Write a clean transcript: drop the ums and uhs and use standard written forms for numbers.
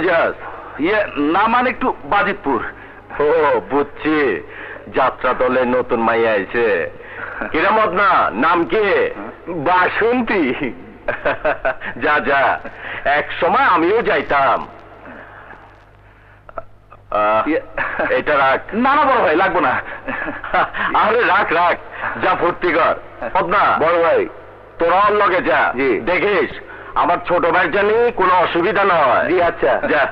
যাস? ইয়ে না মানে একটু বাজিতপুর। ও বুঝছি, যাত্রা দলে নতুন মাইয়া আইছে। কিরামত না, নাম কি? বাসন্তী। যা যা, এক সময় আমিও যাইতাম। এটা রাখ। না না বড় ভাই, লাগবো না। আরে রাখ রাখ, যা ভর্তি কর। পদ্মা বড় ভাই, তোরা ওর লগে যা, জি। দেখিস আমার ছোট ভাই জানি কোনো অসুবিধা না হয়। জি আচ্ছা। যা।